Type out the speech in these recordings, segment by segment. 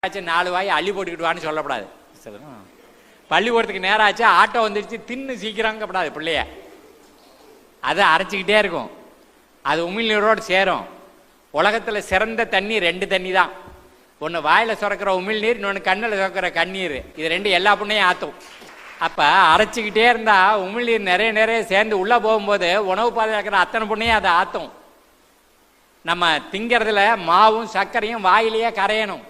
4 வாய் அள்ளி போட்டுக்கிட்டு சொல்லப்படாது. பள்ளிக்கூடத்துக்கு நேரம் ஆச்சு, ஆட்டோ வந்துடுச்சு, தின்னு சீக்கிரங்கப்படாது பிள்ளைய. அதை அரைச்சிக்கிட்டே இருக்கும், அது உமிழ்நீரோடு சேரும். உலகத்தில் சிறந்த தண்ணி 2 தண்ணி தான். ஒன்று வாயில் சுரக்கிற உமிழ்நீர், இன்னொன்று கண்ணில் சுரக்கிற கண்ணீர். இது 2 எல்லா புண்ணையும் ஆற்றும். அப்போ அரைச்சிக்கிட்டே இருந்தால் உமிழ்நீர் நிறைய நிறைய சேர்ந்து உள்ளே போகும்போது உணவு பாதுகாக்கிற அத்தனை புண்ணையும் அதை ஆற்றும். நம்ம திங்கிறதுல மாவும் சர்க்கரையும் வாயிலேயே கரையணும்.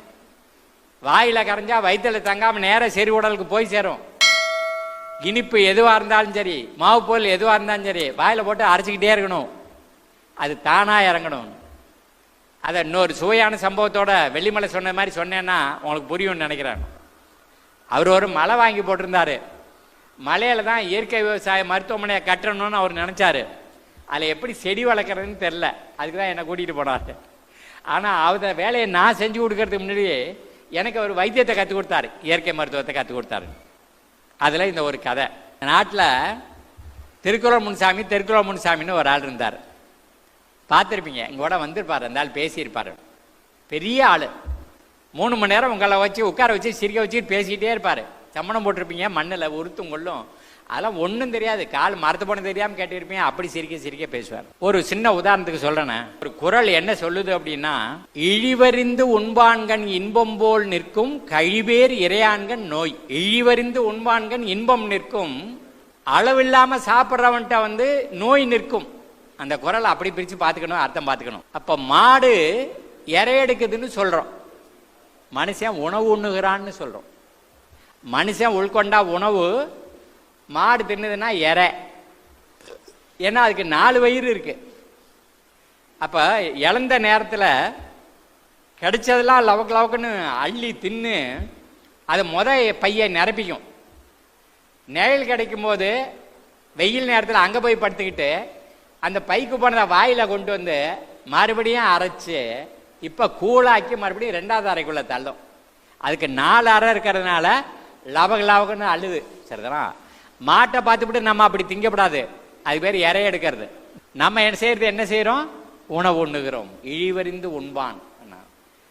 வாயில் கரைஞ்சா வயிற்றில் தங்காமல் நேராக செறி உடலுக்கு போய் சேரும். இனிப்பு எதுவாக இருந்தாலும் சரி, மாவு பொருள் எதுவாக இருந்தாலும் சரி, வாயில் போட்டு அரைச்சிக்கிட்டே இருக்கணும், அது தானாக இறங்கணும். அதை இன்னொரு சுவையான சம்பவத்தோட வெள்ளிமலை சொன்ன மாதிரி சொன்னேன்னா உங்களுக்கு புரியும்னு நினைக்கிறேன். அவர் ஒரு மலை வாங்கி போட்டிருந்தாரு. மலையில தான் இயற்கை விவசாய மருத்துவமனையை கட்டணும்னு அவர் நினச்சாரு. அதில் எப்படி செடி வளர்க்குறதுன்னு தெரில, அதுக்கு தான் என்னை கூட்டிகிட்டு போனார். ஆனால் அவர் வேலையை நான் செஞ்சு கொடுக்கறதுக்கு முன்னாடியே எனக்கு அவர் வைத்தியத்தை கற்றுக் கொடுத்தாரு, இயற்கை மருத்துவத்தை கற்றுக் கொடுத்தாரு. அதில் இந்த ஒரு கதை. நாட்டில் திருக்குறள் முன்சாமின்னு ஒரு ஆள் இருந்தார். பார்த்துருப்பீங்க, இங்கூட வந்திருப்பார். அந்த ஆள் பேசியிருப்பார். பெரிய ஆள். 3 மணி நேரம் உங்களை வச்சு உட்கார வச்சு சிரிக்க வச்சுட்டு பேசிக்கிட்டே இருப்பார். சம்மணம் போட்டிருப்பீங்க, மண்ணில் உருத்தும் கொள்ளும், அதெல்லாம் ஒன்றும் தெரியாது. கால் மரத்து போன தெரியாமல் கேட்டிருப்பீங்க. அப்படி சிரிக்க சிரிக்க பேசுவார். ஒரு சின்ன உதாரணத்துக்கு சொல்றேன்னு, ஒரு குறள் என்ன சொல்லுது அப்படின்னா, இழிவறிந்து உண்பான்கண் இன்பம் போல் நிற்கும் கழிவேர் இறையான்கண் நோய். இழிவறிந்து உண்பான்கண் இன்பம் நிற்கும், அளவில்லாம சாப்பிட்றவன்ட்ட நோய் நிற்கும். அந்த குறளை அப்படி பிரித்து பார்த்துக்கணும், அர்த்தம் பார்த்துக்கணும். அப்போ மாடு இறை எடுக்குதுன்னு சொல்கிறோம், மனுஷன் உணவு உண்ணுகிறான்னு சொல்கிறோம். மனுஷன் உள்கொண்டா உணவு, மாடு தின்னுதுன்னா இறை. ஏன்னா அதுக்கு 4 வயிறு இருக்கு. அப்போ இழந்த நேரத்தில் கிடைச்சதெல்லாம் லவக்கு லவக்குன்னு அள்ளி தின்னு அதை பையை நிரப்பிக்கும். நிழல் கிடைக்கும் போது வெயில் நேரத்தில் அங்கே போய் படுத்துக்கிட்டு அந்த பைக்கு போனதை வாயில் கொண்டு வந்து மறுபடியும் அரைச்சி இப்போ கூழாக்கி மறுபடியும் 2வது அறைக்குள்ளே தள்ளும். அதுக்கு 4 அறை இருக்கிறதுனால லவக்கு லவக்குன்னு அழுது. சரிதானா? மாட்டை பார்த்துவிட்டு நம்ம அப்படி திங்கப்படாது, அது பேர் இறை எடுக்கிறது. நம்ம என்ன செய்கிறோம்? உணவு உண்ணுகிறோம். இழிவறிந்து உண்பான்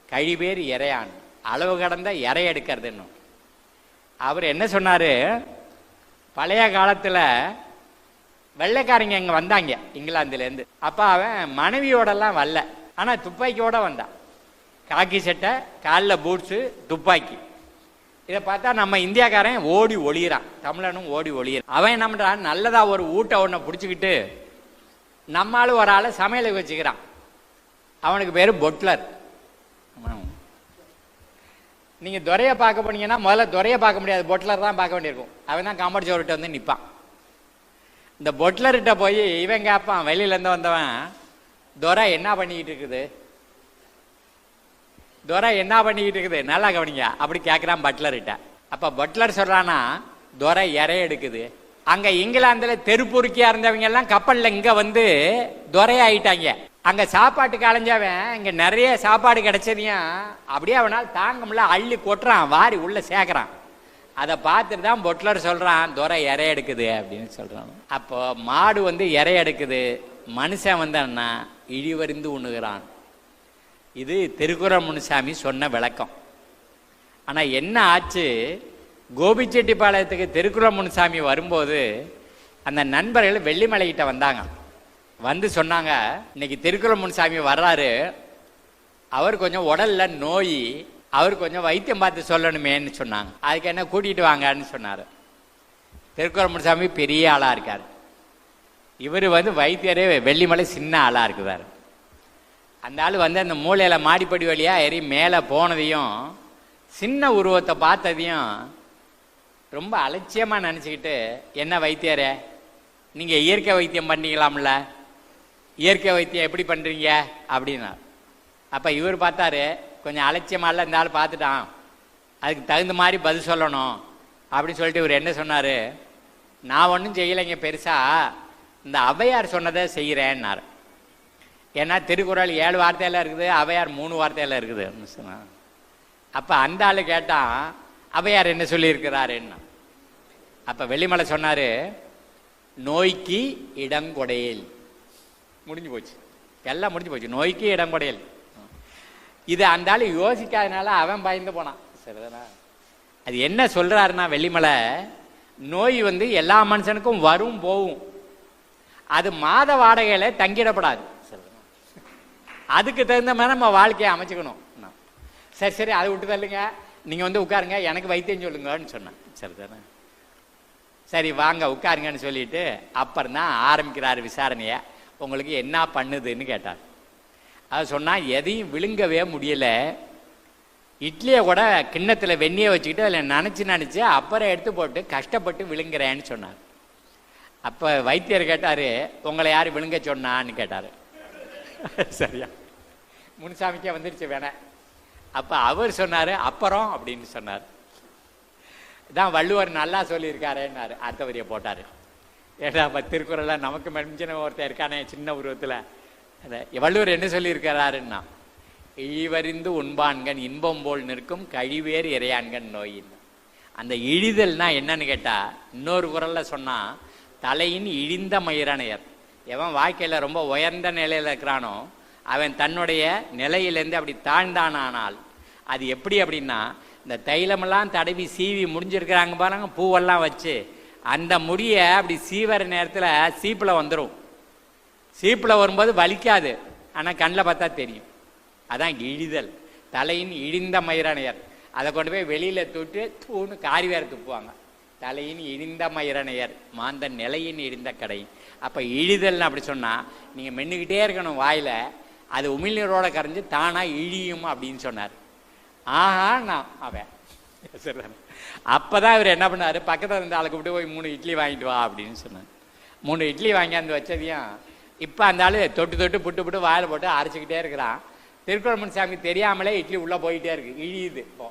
கழிவேர் இறையான், அளவு கடந்த இறை எடுக்கிறது. இன்னும் அவர் என்ன சொன்னார், பழைய காலத்தில் வெள்ளைக்காரங்க இங்கே வந்தாங்க இங்கிலாந்துலேருந்து. அப்போ அவன் மனைவியோடலாம் வரல, ஆனால் துப்பாக்கியோட வந்தான். காக்கி சட்டை, காலில் பூட்ஸு, துப்பாக்கி. இதை பார்த்தா நம்ம இந்தியாக்காரன் ஓடி ஒளியிறான், தமிழனும் ஓடி ஒளியிறான். அவன் என்ன பண்ணுறான், நல்லதாக ஒரு ஊட்ட ஒன்றை பிடிச்சிக்கிட்டு நம்மளும் ஒரு ஆளை சமையலுக்கு வச்சுக்கிறான். அவனுக்கு பேர் பொட்லர். நீங்கள் துரையை பார்க்க போனீங்கன்னா முதல்ல துரையை பார்க்க முடியாது, பொட்லர் தான் பார்க்க வேண்டியிருக்கும். அவன் தான் காம்பவுண்ட் சோர்கிட்ட வந்து நிற்பான். இந்த பொட்லர்கிட்ட போய் இவன் கேட்பான், வெளியிலேருந்து வந்தவன், துரை என்ன பண்ணிக்கிட்டு இருக்குது, துரை என்ன பண்ணிக்கிட்டு இருக்குது, நல்லா கவனிங்க, அப்படி கேட்குறான் பட்லர்கிட்ட. அப்போ பட்லர் சொல்கிறானா, துரை இறை எடுக்குது. அங்கே இங்கிலாந்தில் தெருப்பொறுக்கியா இருந்தவங்க எல்லாம் கப்பலில் இங்கே வந்து துரை ஆயிட்டாங்க. அங்கே சாப்பாட்டுக்கு அலைஞ்சவன் இங்கே நிறைய சாப்பாடு கிடைச்சதையும் அப்படியே அவனால் தாங்க முடியல, அள்ளி கொட்டுறான், வாரி உள்ளே சேர்க்குறான். அதை பார்த்துட்டு தான் பொட்லர் சொல்கிறான், துரை இறை எடுக்குது அப்படின்னு சொல்கிறான். அப்போ மாடு இறை எடுக்குது, மனுஷன் அண்ணா இழிவறிந்து உண்ணுகிறான். இது திருக்குறள் முன்சாமி சொன்ன விளக்கம். ஆனால் என்ன ஆச்சு, கோபிச்செட்டிப்பாளையத்துக்கு திருக்குறள் முன்சாமி வரும்போது அந்த நண்பர்கள் வெள்ளிமலைகிட்ட வந்தாங்க. வந்து சொன்னாங்க, இன்னைக்கு திருக்குறள் முன்சாமி வர்றாரு, அவர் கொஞ்சம் உடல்ல நோய், அவர் கொஞ்சம் வைத்தியம் பார்த்து சொல்லணுமேன்னு சொன்னாங்க. அதுக்கு என்ன கூட்டிகிட்டு வாங்கன்னு சொன்னார். திருக்குறள் முன்சாமி பெரிய ஆளாக இருக்கார். இவர் வைத்தியரே வெள்ளிமலை சின்ன ஆளாக இருக்குதார். அந்த ஆள் அந்த மூலையில் மாடிப்படி வழியாக ஏறி மேலே போனதையும் சின்ன உருவத்தை பார்த்ததையும் ரொம்ப அலட்சியமாக நினச்சிக்கிட்டு, என்ன வைத்தியரே, நீங்கள் இயற்கை வைத்தியம் பண்ணிக்கலாம்ல, இயற்கை வைத்தியம் எப்படி பண்ணுறீங்க அப்படின்னா. அப்போ இவர் பார்த்தாரு, கொஞ்சம் அலட்சியமாக இந்த ஆள் பார்த்துட்டான், அதுக்கு தகுந்த மாதிரி பதில் சொல்லணும் அப்படின்னு சொல்லிட்டு இவர் என்ன சொன்னார், நான் ஒன்றும் செய்யலைங்க பெருசாக, இந்த ஔவையார் சொன்னதை செய்கிறேன்னார். ஏன்னா திருக்குறள் 7 வார்த்தையில் இருக்குது, ஔவையார் 3 வார்த்தையில் இருக்குது சொன்னார். அப்போ அந்த ஆள் கேட்டான், ஔவையார் என்ன சொல்லியிருக்கிறாருன்னா. அப்போ வெள்ளிமலை சொன்னார், நோய்க்கு இடங்கொடையல். முடிஞ்சு போச்சு, எல்லாம் முடிஞ்சு போச்சு. நோய்க்கு இடங்கொடையல். இது அந்த ஆள் யோசிக்காதனால அவன் பயந்து போனான். சரிதானா? அது என்ன சொல்றாருன்னா, வெள்ளிமலை நோய் வந்து எல்லா மனுஷனுக்கும் வரும் போகும், அது மாத வாடகையில தங்கிடப்படாது. அதுக்கு தகுந்த மாதிரி நம்ம வாழ்க்கையை அமைச்சுக்கணும். சரி சரி அதை விட்டு தள்ளுங்க, நீங்கள் வந்து உட்காருங்க, எனக்கு வைத்தியம் சொல்லுங்கன்னு சொன்னேன். சரிதானே? சரி வாங்க உட்காருங்கன்னு சொல்லிட்டு அப்புறம் தான் ஆரம்பிக்கிறார் விசாரணையை. உங்களுக்கு என்ன பண்ணுதுன்னு கேட்டார். அது சொன்னால் எதையும் விழுங்கவே முடியலை, இட்லியை கூட கிண்ணத்தில் வெந்நியை வச்சுக்கிட்டு அதில் நினச்சி அப்புறம் எடுத்து போட்டு கஷ்டப்பட்டு விழுங்குறேன்னு சொன்னார். அப்போ வைத்தியர் கேட்டார், உங்களை யார் விழுங்க சொன்னான்னு கேட்டார். சரியா? முனுசாமிக்கே வந்துருச்சு வேணேன். அப்போ அவர் சொன்னார் அப்புறம் அப்படின்னு சொன்னார். தான் வள்ளுவர் நல்லா சொல்லியிருக்காருன்னாரு. அடுத்த வரியை போட்டார். ஏடா இப்போ திருக்குறளில் நமக்கு மெஞ்சின ஒருத்தர் இருக்கானே சின்ன உருவத்தில், வள்ளுவர் என்ன சொல்லியிருக்கிறாருன்னா, இழிவறிந்து உண்பான்கண் இன்பம் போல் நிற்கும் கழிவேறு இறையான்கண் நோயின். அந்த இழிதல்னா என்னன்னு கேட்டால், இன்னொரு குறளில் சொன்னால் தலையின் இழிந்த மயிரணையர். எவன் வாழ்க்கையில் ரொம்ப உயர்ந்த நிலையில் இருக்கிறானோ அவன் தன்னுடைய நிலையிலேருந்து அப்படி தாழ்ந்தானால் அது எப்படி அப்படின்னா, இந்த தைலமெல்லாம் தடவி சீவி முடிஞ்சிருக்கிறாங்க பாருங்க, பூவெல்லாம் வச்சு அந்த முடியை அப்படி சீவர நேரத்தில் சீப்பில் வந்துடும். சீப்பில் வரும்போது வலிக்காது, ஆனால் கண்ணில் பார்த்தா தெரியும். அதான் இழிதல். தலையின் இழிந்த மயிரணையர். அதை கொண்டு போய் வெளியில் தூட்டு தூணு காரி வேற துப்புவாங்க. தலையின் இழிந்த மயிரணையர் மாந்தன் நிலையின் இழிந்த கடை. அப்போ இழிதல்னு அப்படி சொன்னால் நீங்கள் மென்னுக்கிட்டே இருக்கணும் வாயில், அது உமிழ்நீரோட கரைஞ்சி தானாக இழியும் அப்படின்னு சொன்னார். ஆஹா நான் அவன் சரி. அப்போ தான் இவர் என்ன பண்ணார், பக்கத்தில் இருந்த ஆளுக்கு விட்டு போய் 3 இட்லி வாங்கிட்டு வா அப்படின்னு சொன்னார். 3 இட்லி வாங்கியாந்து வச்சதையும் இப்போ அந்த ஆள் தொட்டு தொட்டு புட்டு வாயில் போட்டு அரைச்சிக்கிட்டே இருக்கிறான். திருக்குறள் முனுசாமிக்கு தெரியாமலே இட்லி உள்ளே போயிட்டே இருக்கு, இழியுது. இப்போ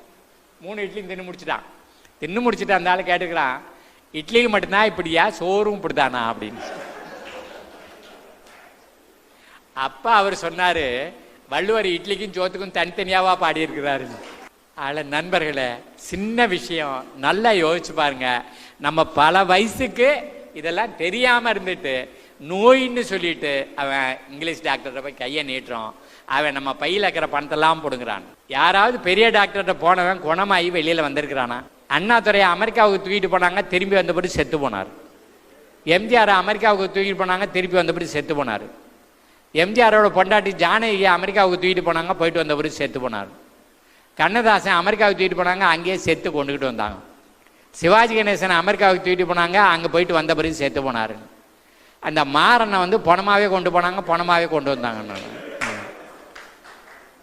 3 இட்லியும் தின்னு முடிச்சுட்டு அந்த ஆள் கேட்டுக்கிறான், இட்லிக்கு மட்டும்தான் இப்படியா, சோறும் இப்படிதானா அப்படின்னு. அப்போ அவர் சொன்னார், வள்ளுவர் இட்லிக்கும் சோத்துக்கும் தனித்தனியாவா பாடியிருக்கிறாரு. அதில் நண்பர்களே, சின்ன விஷயம் நல்லா யோசிச்சு பாருங்க. நம்ம பல வயசுக்கு இதெல்லாம் தெரியாமல் இருந்துட்டு நோயின்னு சொல்லிட்டு அவன் இங்கிலீஷ் டாக்டர்கிட்ட போய் கையை நீட்டுறோம், அவன் நம்ம பையில் இருக்கிற பணத்தெல்லாம் போடுங்கிறான். யாராவது பெரிய டாக்டர்கிட்ட போனவன் குணமாகி வெளியில் வந்திருக்கிறானா? அண்ணாதுரையை அமெரிக்காவுக்கு தூக்கிட்டு போனாங்க, திரும்பி வந்தபடி செத்து போனார். எம்ஜிஆர் அமெரிக்காவுக்கு தூக்கிட்டு போனாங்க, திருப்பி வந்தபடி செத்து போனார். எம்ஜிஆரோட பொண்டாட்டி ஜானகி அமெரிக்காவுக்கு தூக்கிட்டு போனாங்க, போயிட்டு வந்தபடி செத்து போனார். கண்ணதாசன் அமெரிக்காவுக்கு தூக்கிட்டு போனாங்க, அங்கேயே செத்து கொண்டுக்கிட்டு வந்தாங்க. சிவாஜி கணேசன் அமெரிக்காவுக்கு தூக்கிட்டு போனாங்க, அங்கே போயிட்டு வந்த பிறகு செத்து போனார். அந்த மாறனை வந்து பணமாகவே கொண்டு போனாங்க, பணமாகவே கொண்டு வந்தாங்க.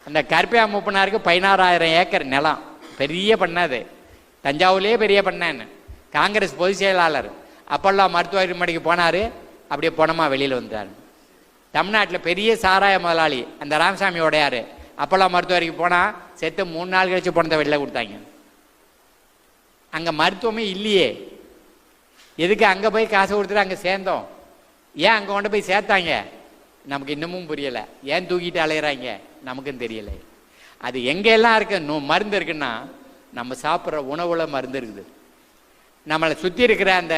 அந்த கருப்பையா மூப்பனாருக்கு 16,000 ஏக்கர் நிலம், பெரிய பண்ணது, தஞ்சாவூர்லேயே பெரிய பண்ணேன்னு. காங்கிரஸ் பொதுச் செயலாளர் அப்பல்லோ மருத்துவமனைக்கு போனார், அப்படியே பணமாக வெளியில் வந்தார். தமிழ்நாட்டில் பெரிய சாராய முதலாளி அந்த ராமசாமி உடையார் அப்பல்லோ மருத்துவமனைக்கு போனால் செத்து 3 நாள் கழிச்சு பணத்தை வெளியில் கொடுத்தாங்க. அங்கே மருத்துவமே இல்லையே, எதுக்கு அங்கே போய் காசு கொடுத்துட்டு அங்கே சேர்ந்தோம்? ஏன் அங்கே கொண்டு போய் சேர்த்தாங்க? நமக்கு இன்னமும் புரியலை. ஏன் தூக்கிட்டு அலையிறாங்க நமக்கும் தெரியலை. அது எங்கெல்லாம் இருக்கு மருந்து இருக்குன்னா, நம்ம சாப்பிட்ற உணவுல மருந்து இருக்குது. நம்மளை சுற்றி இருக்கிற அந்த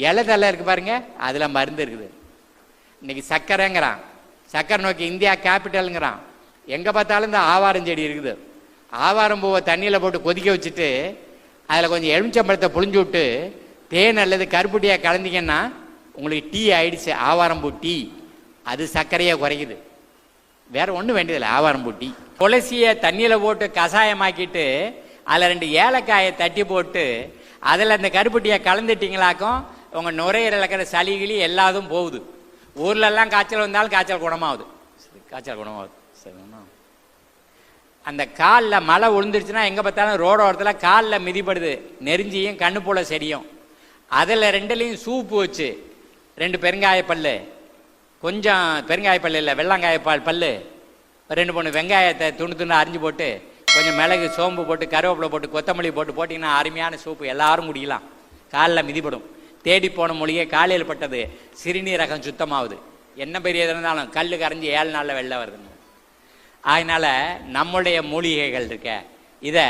இலைதெல்லாம் இருக்கு பாருங்க, அதில் மருந்து இருக்குது. இன்னைக்கு சர்க்கரைங்கிறான், சர்க்கரை நோக்கி இந்தியா கேபிட்டலுங்கிறான். எங்கே பார்த்தாலும் இந்த ஆவாரம் செடி இருக்குது. ஆவாரம் பூவை தண்ணியில் போட்டு கொதிக்க வச்சுட்டு அதில் கொஞ்சம் எலுமிச்சம்பழத்தை புழிஞ்சு விட்டு தேன் அல்லது கருப்பட்டியாக கலந்தீங்கன்னா உங்களுக்கு டீ ஆயிடுச்சு. ஆவாரம்பூ டீ, அது சர்க்கரையை குறைக்குது, வேற ஒன்றும் வேண்டியதில்லை. ஆவாரம்பூ டீ. துளசியை தண்ணியில் போட்டு கஷாயமாக்கிட்டு அதில் 2 ஏலக்காயை தட்டி போட்டு அதில் அந்த கருப்பட்டியை கலந்துட்டிங்களாக்கும் உங்கள் நுரையீரல் இருக்கிற சளிகளி எல்லாதும் போகுது. ஊர்லெல்லாம் காய்ச்சல் வந்தாலும் காய்ச்சல் குணமாகுது. சரிண்ணா? அந்த காலில் மழை விழுந்துருச்சுன்னா எங்கே பார்த்தாலும் ரோடு ஓரத்தில் காலில் மிதிப்படுது, நெருஞ்சியும் கண்ணு போல செடியும். அதில் 2லையும் சூப்பு வச்சு 2 பெருங்காயப்பல், கொஞ்சம் பெருங்காயப்பல் இல்லை வெள்ளங்காயப்பால் பல், 2-3 வெங்காயத்தை துண்டு அரிஞ்சு போட்டு கொஞ்சம் மிளகு சோம்பு போட்டு கருவேப்பிலை போட்டு கொத்தமல்லி போட்டு போட்டிங்கன்னா அருமையான சூப்பு, எல்லாரும் குடிக்கலாம். காலில் மிதிப்படும். தேடி போன மொழியே காலையில் பட்டது, சிறுநீரகம் சுத்தமாகுது. என்ன பெரிய இருந்தாலும் கல் கரைஞ்சி 7 நாளில் வெளில வருதுங்க. அதனால் நம்முடைய மூலிகைகள் இருக்க இதை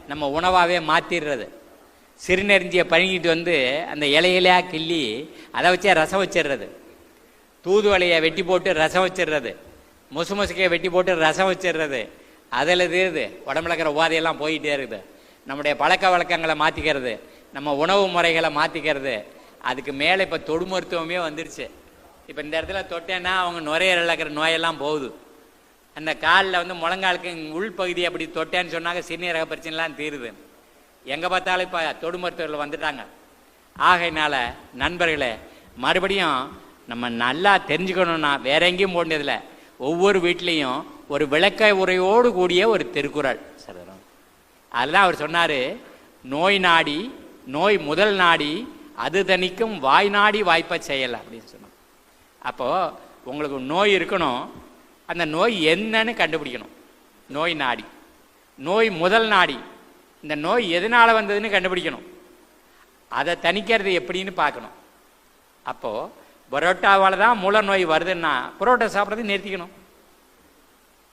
நம்ம உணவாகவே மாற்றிடுறது. சிறுநெறிஞ்சியை பழகிட்டு வந்து அந்த இலையிலையாக கிள்ளி அதை வச்சே ரசம் வச்சிடுறது. தூதுவளையை வெட்டி போட்டு ரசம் வச்சிடுறது. முசுக்கையை வெட்டி போட்டு ரசம் வச்சிடுறது. அதில் தீருது. உடம்புல இருக்கிற உபாதையெல்லாம் போயிட்டே இருக்குது. நம்முடைய பழக்க வழக்கங்களை மாற்றிக்கிறது, நம்ம உணவு முறைகளை மாற்றிக்கிறது. அதுக்கு மேலே இப்போ தொடு மருத்துவமே வந்துடுச்சு. இப்போ இந்த இடத்துல தொட்டேன்னா அவங்க நுரையீரலில் இருக்கிற நோயெல்லாம் போகுது. அந்த காலில் வந்து முழங்காலுக்கு உள்பகுதி அப்படி தொட்டேன்னு சொன்னாங்க சிறுநீரக பிரச்சனைலாம் தீருது. எங்கே பார்த்தாலும் இப்போ தொடு மருத்துவர்கள் வந்துட்டாங்க. ஆகையினால நண்பர்களே, மறுபடியும் நம்ம நல்லா தெரிஞ்சுக்கணும்னா வேற எங்கேயும் போனதில்லை, ஒவ்வொரு வீட்லேயும் ஒரு விளக்க உரையோடு கூடிய ஒரு திருக்குறள் சரிதான். அதுதான் அவர் சொன்னார், நோய் நாடி நோய் முதல் நாடி அது தணிக்கும் வாய் நாடி வாய்ப்பை செய்யலை அப்படின்னு சொன்னோம். அப்போது உங்களுக்கு நோய் இருக்கணும், அந்த நோய் என்னன்னு கண்டுபிடிக்கணும். நோய் நாடி, நோய் முதல் நாடி, இந்த நோய் எதனால் வந்ததுன்னு கண்டுபிடிக்கணும். அதை தணிக்கிறது எப்படின்னு பார்க்கணும். அப்போது பரோட்டாவால் தான் மூல நோய் வருதுன்னா பரோட்டா சாப்பிட்றது நிறுத்திக்கணும்.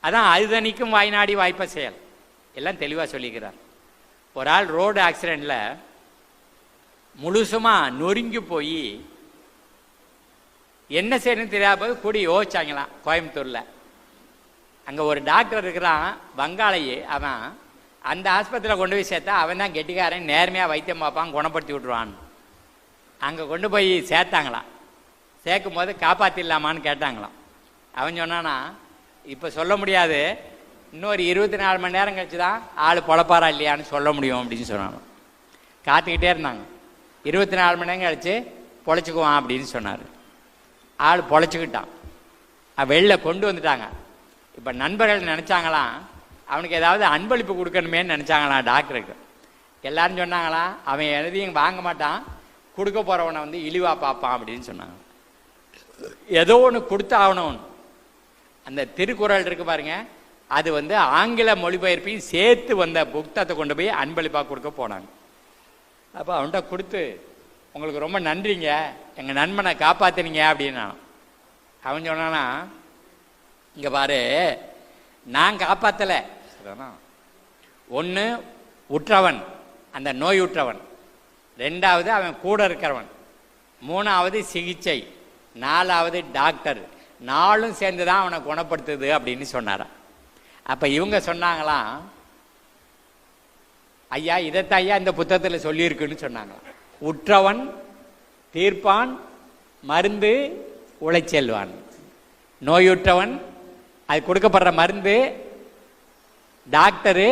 அதான் அது தணிக்கும் வாய் நாடி வாய்ப்பை செயல். எல்லாம் தெளிவாக சொல்லிக்கிறார். ஒரு ஆள் ரோடு ஆக்சிடெண்ட்டில் முழுசுமாக நொறுங்கி போய் என்ன செய்யணும்னு தெரியாத போது கூடி யோசிச்சாங்களாம் கோயம்புத்தூரில். அங்கே ஒரு டாக்டர் இருக்கிறான் வங்காளையே, அவன் அந்த ஆஸ்பத்திரியில் கொண்டு போய் சேர்த்தா அவன் தான் கெட்டிக்காரன், நேர்மையாக வைத்தியம் பார்ப்பான், குணப்படுத்தி விட்ருவான். அங்கே கொண்டு போய் சேர்த்தாங்களாம். சேர்க்கும் போது காப்பாற்றிடலாமான்னு கேட்டாங்களாம். அவன் சொன்னானா, இப்போ சொல்ல முடியாது, இன்னொரு 24 மணி நேரம் கழிச்சு தான் ஆள் பொழப்பாரா இல்லையான்னு சொல்ல முடியும் அப்படின்னு சொன்னாங்க. காத்துக்கிட்டே இருந்தாங்க. 24 மணி நேரம் கழிச்சு பொழைச்சிக்குவான் அப்படின்னு சொன்னார். ஆள் பொழைச்சிக்கிட்டான். வெளில கொண்டு வந்துட்டாங்க. இப்போ நண்பர்கள் நினச்சாங்களாம் அவனுக்கு ஏதாவது அன்பளிப்பு கொடுக்கணுமேன்னு நினச்சாங்களாம் டாக்டருக்கு. எல்லாரும் சொன்னாங்களாம் அவன் எதையும் வாங்க மாட்டான், கொடுக்க போகிறவனை வந்து இழிவாக பார்ப்பான் அப்படின்னு சொன்னாங்க. ஏதோ ஒன்று கொடுத்தாகணும். அந்த திருக்குறள் இருக்கு பாருங்க, அது வந்து ஆங்கில மொழிபெயர்ப்பையும் சேர்த்து வந்த புத்தகத்தை கொண்டு போய் அன்பளிப்பாக கொடுக்க போனாங்க. அப்போ அவன்கிட்ட கொடுத்து, உங்களுக்கு ரொம்ப நன்றிங்க, எங்கள் நண்பனை காப்பாற்றினீங்க அப்படின்னா. அவன் சொன்னானா, இங்கே பாரு, நான் காப்பாற்றலை. ஒன்று உற்றவன், அந்த நோய் உற்றவன். ரெண்டாவது அவன் கூட இருக்கிறவன். மூணாவது சிகிச்சை. நாலாவது டாக்டர். நாலும் சேர்ந்து தான் அவனை குணப்படுத்துது அப்படின்னு சொன்னாரான். அப்போ இவங்க சொன்னாங்களாம், ஐயா இதைத்தான் ஐயா இந்த புத்தகத்தில் சொல்லியிருக்குன்னு சொன்னாங்களாம். உற்றவன் தீர்ப்பான், மருந்து உழைச்செல்வான். நோயுற்றவன், அது கொடுக்கப்படுற மருந்து, டாக்டரு,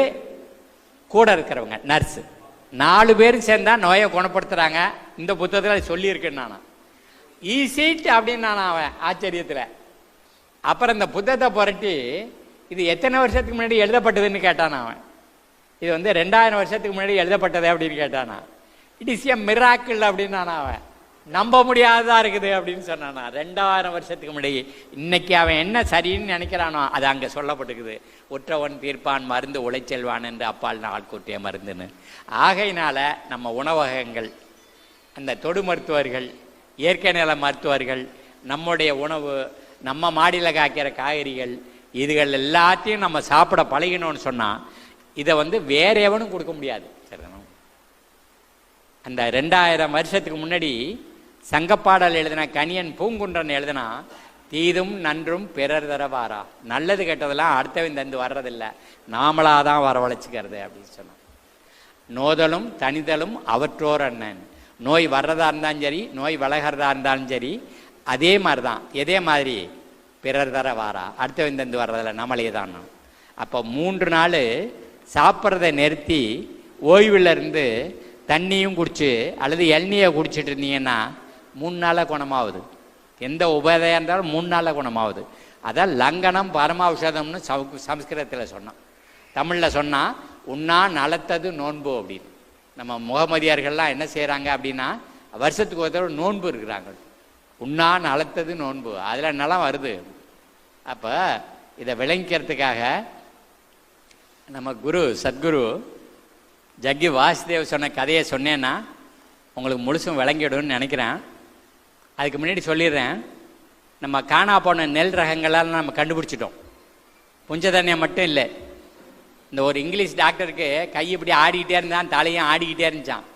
கூட இருக்கிறவங்க நர்ஸு, 4 பேரும் சேர்ந்தா நோயை குணப்படுத்துறாங்க. இந்த புத்தகத்தில் சொல்லியிருக்குன்னு நானா ஈஸிட் அப்படின்னு நான் அவன் ஆச்சரியத்தில். அப்புறம் இந்த புத்தகத்தை புரட்டி இது எத்தனை வருஷத்துக்கு முன்னாடி எழுதப்பட்டதுன்னு கேட்டான் அவன். இது வந்து 2000 வருஷத்துக்கு முன்னாடி எழுதப்பட்டது அப்படின்னு கேட்டானா. இட் இஸ் எ மிராக்கிள் அப்படின்னு நான் அவன். நம்ப முடியாததா இருக்குது அப்படின்னு சொன்னானா. 2000 வருஷத்துக்கு முன்னாடி. இன்னைக்கு அவன் என்ன சரின்னு நினைக்கிறானோ அது அங்கே சொல்லப்பட்டுக்குது. உற்றவன் தீர்ப்பான், மருந்து உழைச்செல்வான் என்று அப்பால் நாள் கூட்டிய மருந்துன்னு. ஆகையினால நம்ம உணவகங்கள், அந்த தொடு மருத்துவர்கள், இயற்கை நல மருத்துவர்கள், நம்முடைய உணவு, நம்ம மாடியில் காய்க்கிற காய்கறிகள், இதுகள் எல்லாத்தையும் நம்ம சாப்பிட பழகினோன்னு சொன்னால் இதை வந்து வேற எவனும் கொடுக்க முடியாது. சரிதானோ? அந்த 2000 வருஷத்துக்கு முன்னாடி சங்கப்பாடல் எழுதின கணியன் பூங்குன்றன் எழுதினா, தீதும் நன்றும் பிறர் தர வாரா, நல்லது கெட்டதெல்லாம் அடுத்தவன் தந்து வர்றதில்லை, நாமளாக தான் வரவழைச்சிக்கிறது அப்படின்னு சொன்னான். நோதலும் தனிதலும் அவற்றோர் அண்ணன். நோய் வர்றதா இருந்தாலும் சரி, நோய் விலகிறதா இருந்தாலும் சரி, அதே மாதிரி தான். எதே மாதிரி பிறர் தர வாரா, அடுத்தவன் தந்து வர்றதில்லை, நம்மளே தான். அப்போ 3 நாள் சாப்பிட்றதை நிறுத்தி ஓய்வில் இருந்து தண்ணியும் குடிச்சு அல்லது இளநியை குடிச்சிட்டு இருந்தீங்கன்னா 3 நாளில் குணமாகுது. எந்த உபாதையாக இருந்தாலும் 3 நாளில் குணமாகுது. அதான் லங்கனம் பரமாவுஷதம்னு சம்ஸ்கிருதத்தில் சொன்னான். தமிழில் சொன்னால் உண்ணா நலத்தது நோன்பு அப்படின்னு. நம்ம முகமதியார்கள்லாம் என்ன செய்கிறாங்க அப்படின்னா, வருஷத்துக்கு ஒரு தடவை நோன்பு இருக்கிறாங்க. உண்ணா நலத்தது நோன்பு, அதில் நலம் வருது. அப்போ இதை விளங்கிக்கிறதுக்காக நம்ம குரு சத்குரு ஜக்கி வாசுதேவ் சொன்ன கதையை சொன்னேன்னா உங்களுக்கு முழுசும் விளங்கிடும்னு நினைக்கிறேன். அதுக்கு முன்னாடி சொல்லிடுறேன், நம்ம காணா போன நெல் ரகங்களால் நம்ம கண்டுபிடிச்சிட்டோம். புஞ்சதன்யம் மட்டும் இல்லை. இந்த ஒரு இங்கிலீஷ் டாக்டருக்கு கை இப்படி ஆடிக்கிட்டே இருந்தான், தலையும் ஆடிக்கிட்டே இருந்துச்சான்.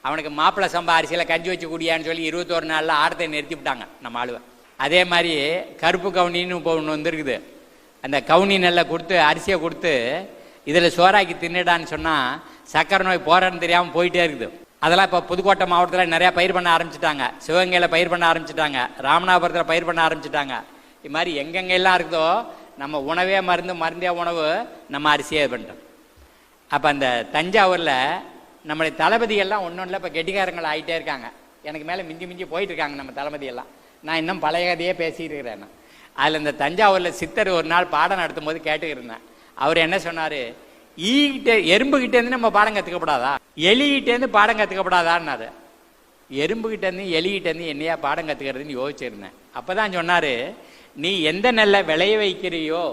அவனுக்கு மாப்பிள்ளை சம்பா அரிசியில் கஞ்சி வச்சு குடியான்னு சொல்லி 21 நாளில் ஆடத்தை நிறுத்தி விட்டாங்க நம்ம ஆளுவை. அதே மாதிரி கருப்பு கவுனின்னு இப்போ ஒன்று வந்துருக்குது. அந்த கவுனி நெல்லை கொடுத்து அரிசியை கொடுத்து இதில் சோறாக்கி தின்னுடான்னு சொன்னால் சக்கரை நோய் போகிறன்னு தெரியாமல் போயிட்டே இருக்குது. அதெல்லாம் இப்போ புதுக்கோட்டை மாவட்டத்தில் நிறையா பயிர் பண்ண ஆரம்பிச்சிட்டாங்க, சிவகங்கையில் பயிர் பண்ண ஆரம்பிச்சிட்டாங்க, ராமநாதபுரத்தில் பயிர் பண்ண ஆரம்பிச்சிட்டாங்க. இது மாதிரி எங்கெங்கெல்லாம் இருக்குதோ நம்ம உணவே மருந்தே உணவு நம்ம அரிசியே பண்ணிட்டோம். அப்போ அந்த தஞ்சாவூரில் நம்மளுடைய தளபதியெல்லாம் ஒன்றும் இப்போ கெட்டிக்காரங்கள் ஆகிட்டே இருக்காங்க. எனக்கு மேலே மிஞ்சி மிஞ்சி போயிட்டு இருக்காங்க நம்ம தளபதியெல்லாம். நான் இன்னும் பழைய கதையே பேசிகிட்டு இருக்கிறேன். அதில் இந்த தஞ்சாவூரில் சித்தர் ஒரு நாள் பாடம் நடத்தும் போது கேட்டுக்கிருந்தேன். அவர் என்ன சொன்னார், எறும்புகிட்டேருந்து நம்ம பாடம் கற்றுக்கப்படாதா, எலிகிட்டேருந்து பாடம் கற்றுக்கப்படாதான்னாரு. எறும்புகிட்டேருந்து எலிகிட்டேருந்து என்னையா பாடம் கற்றுக்கிறதுன்னு யோசிச்சிருந்தேன். அப்போ தான் சொன்னார், நீ எந்த நெல்லை விளைய வைக்கிறியோ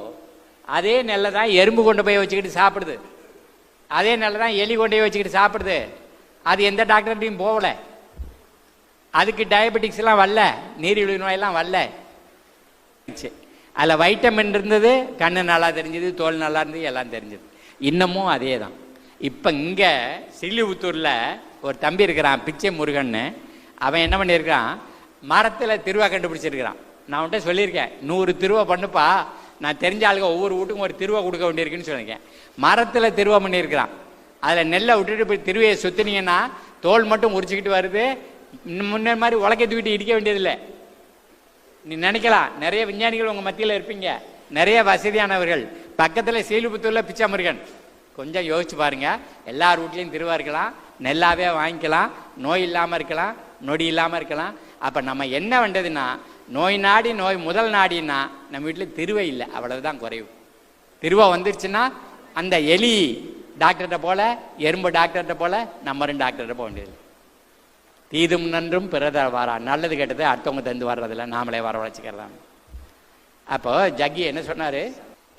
அதே நெல்லை தான் எறும்பு கொண்டு போய் வச்சுக்கிட்டு சாப்பிடுது, அதே நெல்லை தான் எலி கொண்டு போய் வச்சுக்கிட்டு சாப்பிடுது. அது எந்த டாக்டர்கிட்டையும் போகல, அதுக்கு டயபெட்டிக்ஸ்லாம் வரல, நீரிழிவு நோயெல்லாம் வரல. அதில் வைட்டமின் இருந்தது, கண்ணு நல்லா தெரிஞ்சது, தோல் நல்லா இருந்தது, எல்லாம் தெரிஞ்சது. இன்னமும் அதே தான். இப்போ இங்கே ஸ்ரீலிபுத்தூரில் ஒரு தம்பி இருக்கிறான், பிச்சை முருகன்னு. அவன் என்ன பண்ணியிருக்கான், மரத்தில் திருவா கண்டுபிடிச்சிருக்கிறான். நான் அவன்கிட்ட சொல்லியிருக்கேன், 100 திருவா பண்ணுப்பா, நான் தெரிஞ்ச ஆளுங்க ஒவ்வொரு வீட்டுக்கும் ஒரு திருவா கொடுக்க வேண்டியிருக்குன்னு சொல்லியிருக்கேன். மரத்தில் திருவா பண்ணியிருக்கிறான். அதில் நெல்லை விட்டுட்டு போய் திருவையை சுற்றினீங்கன்னா தோல் மட்டும் உரிச்சிக்கிட்டு வருது, முன்னே மாதிரி உலக்கை தூக்கிட்டு இடிக்க வேண்டியதில்லை. நீ நினைக்கலாம், நிறைய விஞ்ஞானிகள் உங்கள் மத்தியில் இருப்பீங்க, நிறைய வசதியானவர்கள். பக்கத்தில் ஸ்ரீலிபுத்தூரில் பிச்சை முருகன். கொஞ்சம் யோசிச்சு பாருங்க, எல்லார் வீட்லேயும் திருவா இருக்கலாம், நெல்லாவே வாங்கிக்கலாம், நோய் இல்லாமல் இருக்கலாம், நொடி இல்லாமல் இருக்கலாம். அப்போ நம்ம என்ன வேண்டதுன்னா, நோய் நாடி நோய் முதல் நாடின்னா நம்ம வீட்டில் திருவை இல்லை, அவ்வளவுதான் குறைவு. திருவா வந்துருச்சுன்னா அந்த எலி டாக்டர்கிட்ட போல, எறும்பு டாக்டர்கிட்ட போல, நம்ம டாக்டர்கிட்ட போக வேண்டியது. தீதும் நன்றும் பிறத வரா, நல்லது கெட்டது அடுத்தவங்க தந்து வர்றதில்ல, நாமளே வர வச்சுக்கலாம். அப்போ ஜக்கி என்ன சொன்னார்,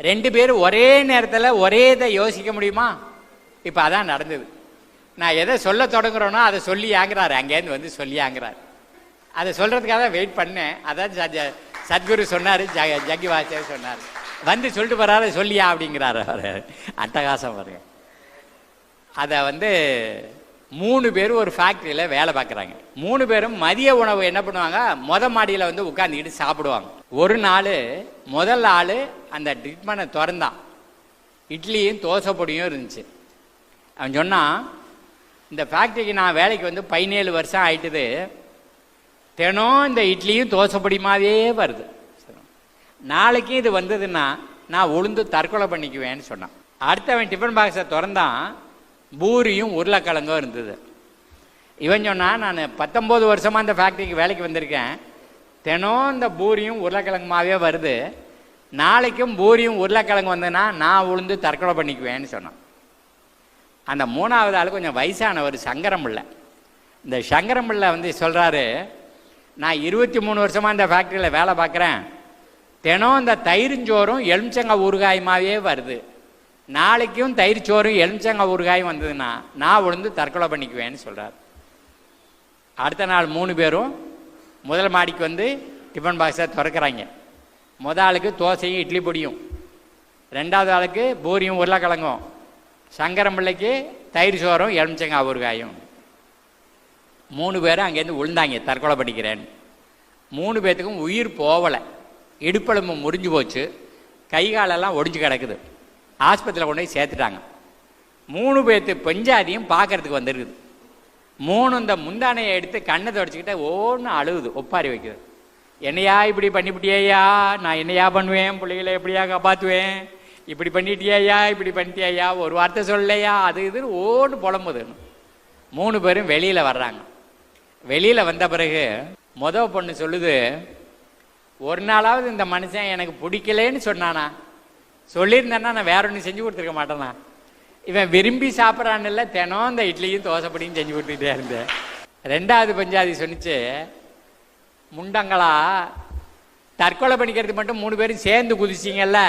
2 பேரும் ஒரே நேரத்தில் ஒரே இதை யோசிக்க முடியுமா? இப்போ அதான் நடந்தது. நான் எதை சொல்ல தொடங்குறோன்னா அதை சொல்லி ஆங்கிறாரு, அங்கேருந்து வந்து சொல்லி ஆங்கிறார். அதை சொல்கிறதுக்காக தான் வெயிட் பண்ணேன். அதான் சத்குரு சொன்னார், ஜக்கி வாசர் சொன்னார், வந்து சொல்லிட்டு போகிறாரு, சொல்லியா அப்படிங்கிறாரு அவர். அட்டகாசம் பாருங்க. அதை வந்து 3 பேரும் ஒரு ஃபேக்ட்ரியில் வேலை பார்க்குறாங்க. 3 பேரும் மதிய உணவு என்ன பண்ணுவாங்க, மாடியில் வந்து உட்காந்துக்கிட்டு சாப்பிடுவாங்க. ஒரு நாள் முதல் ஆள் அந்த ட்ரீட்மெண்ட்டை திறந்தான், இட்லியும் தோசை பொடியும் இருந்துச்சு. அவன் சொன்னான், இந்த ஃபேக்ட்ரிக்கு நான் வேலைக்கு வந்து 17 வருஷம் ஆயிட்டுது, தினம் இந்த இட்லியும் தோசை பொடியுமாவே வருது, நாளைக்கு இது வந்ததுன்னா நான் உளுந்து தற்கொலை பண்ணிக்குவேன்னு சொன்னான். அடுத்தவன் டிஃபன் பாக்ஸை திறந்தான், பூரியும் உருளைக்கிழங்கும் இருந்தது. இவன் சொன்னான், நான் 19 வருஷமாக இந்த ஃபேக்ட்ரிக்கு வேலைக்கு வந்திருக்கேன், தினம் இந்த பூரியும் உருளைக்கிழங்குமாவே வருது, நாளைக்கும் பூரியும் உருளைக்கிழங்கு வந்ததுன்னா நான் உளுந்து தற்கொலை பண்ணிக்குவேன்னு சொன்னான். அந்த 3வது ஆள் கொஞ்சம் வயசானவர், சங்கரம் பிள்ளை. இந்த சங்கரம் பிள்ளை வந்து சொல்கிறாரு, நான் 23 வருஷமாக இந்த ஃபேக்ட்ரியில் வேலை பார்க்குறேன், தினம் இந்த தயிர்ச்சோறும் எலுமிச்சங்காய் ஊறுகாயுமாவே வருது, நாளைக்கும் தயிர் சோறும் எலுமிச்சங்காய் ஊறுகாயும் வந்ததுன்னா நான் உளுந்து தற்கொலை பண்ணிக்குவேன்னு சொல்கிறார். அடுத்த நாள் 3 பேரும் முதல் மாடிக்கு வந்து டிஃபன் பாக்ஸை திறக்கிறாங்க. முதல் ஆளுக்கு தோசையும் இட்லி பொடியும், 2வது ஆளுக்கு பூரியும் உருளைக்கிழங்கும், சங்கரம் பிள்ளைக்கு தயிர் சோறும் எலுமிச்சங்காய் ஊறுகாயும். 3 பேரும் அங்கேருந்து விழுந்தாங்க, தற்கொலை பண்ணிக்கிறேன்னு. 3 பேர்த்துக்கும் உயிர் போகலை, இடுப்பெலும்பு முறிஞ்சு போச்சு, கை காலெல்லாம் ஒடிஞ்சு கிடக்குது. ஆஸ்பத்திரியில் கொண்டு போய் சேர்த்துட்டாங்க. 3 பேர்த்து பெஞ்சாதியும் பார்க்கறதுக்கு வந்துருக்குது. 3 இந்த முந்தானையை எடுத்து கண்ணை தொடச்சிக்கிட்ட ஒன்று அழுகுது, ஒப்பாரி வைக்குது. என்னையா இப்படி பண்ணிவிட்டியா, நான் என்னையா பண்ணுவேன், பிள்ளைகளை எப்படியா காப்பாற்றுவேன், இப்படி பண்ணிட்டியா, இப்படி பண்ணிட்டியா, ஒரு வார்த்தை சொல்லலையா, அது இதுன்னு ஓன்னு புலம்புது. 3 பேரும் வெளியில் வர்றாங்க. வெளியில் வந்த பிறகு பொண்ணு சொல்லுது, ஒரு நாளாவது இந்த மனுஷன் எனக்கு பிடிக்கலன்னு சொன்னானா, சொல்லியிருந்தேன்னா நான் வேற ஒன்று செஞ்சு கொடுத்துருக்க மாட்டேனா, இவன் விரும்பி சாப்பிட்றான்னு இல்லை, தினம் இந்த இட்லியும் தோசைப்படியும் செஞ்சு கொடுத்துக்கிட்டே இருந்தேன். 2வது பஞ்சாதி சொன்னிச்சு, முண்டங்களா தற்கொலை பண்ணிக்கிறதுக்கு மட்டும் 3 பேரும் சேர்ந்து குதிச்சிங்கல்ல,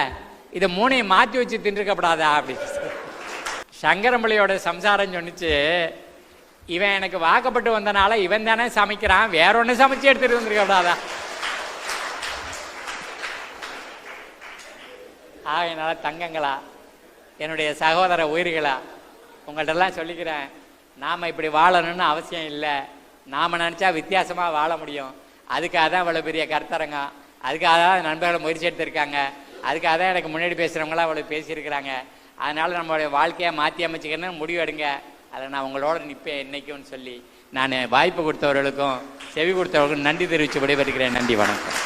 இதை 3ஐயும் மாற்றி வச்சு தின்றுக்கப்படாதா அப்படி. சங்கரம்பிள்ளையோட சம்சாரம் சொன்னிச்சு, இவன் எனக்கு வாக்கப்பட்டு வந்தனால இவன் தானே சமைக்கிறான், வேற ஒன்று சமைச்சு எடுத்துட்டு வந்துருக்கப்படாதா. ஆகையினால தங்கங்களா, என்னுடைய சகோதர உயிர்களா, உங்கள்கிட்டலாம் சொல்லிக்கிறேன், நாம் இப்படி வாழணும்னு அவசியம் இல்லை. நாம் நினச்சா வித்தியாசமாக வாழ முடியும். அதுக்காக தான் இவ்வளோ பெரிய கருத்தரங்கம், அதுக்காக தான் நண்பர்களை முயற்சி எடுத்திருக்காங்க. அதுக்காக தான் எனக்கு முன்னாடி பேசுகிறவங்களாம் அவ்வளோ பேசியிருக்கிறாங்க. அதனால் நம்மளுடைய வாழ்க்கையை மாற்றி அமைச்சிக்கணும்னு முடிவு எடுங்க. அதை நான் உங்களோட நிற்பேன் என்னைக்கும்னு சொல்லி நான் வாய்ப்பு கொடுத்தவர்களுக்கும் செவி கொடுத்தவர்களுக்கும் நன்றி தெரிவித்து விடைபெறுகிறேன். நன்றி, வணக்கம்.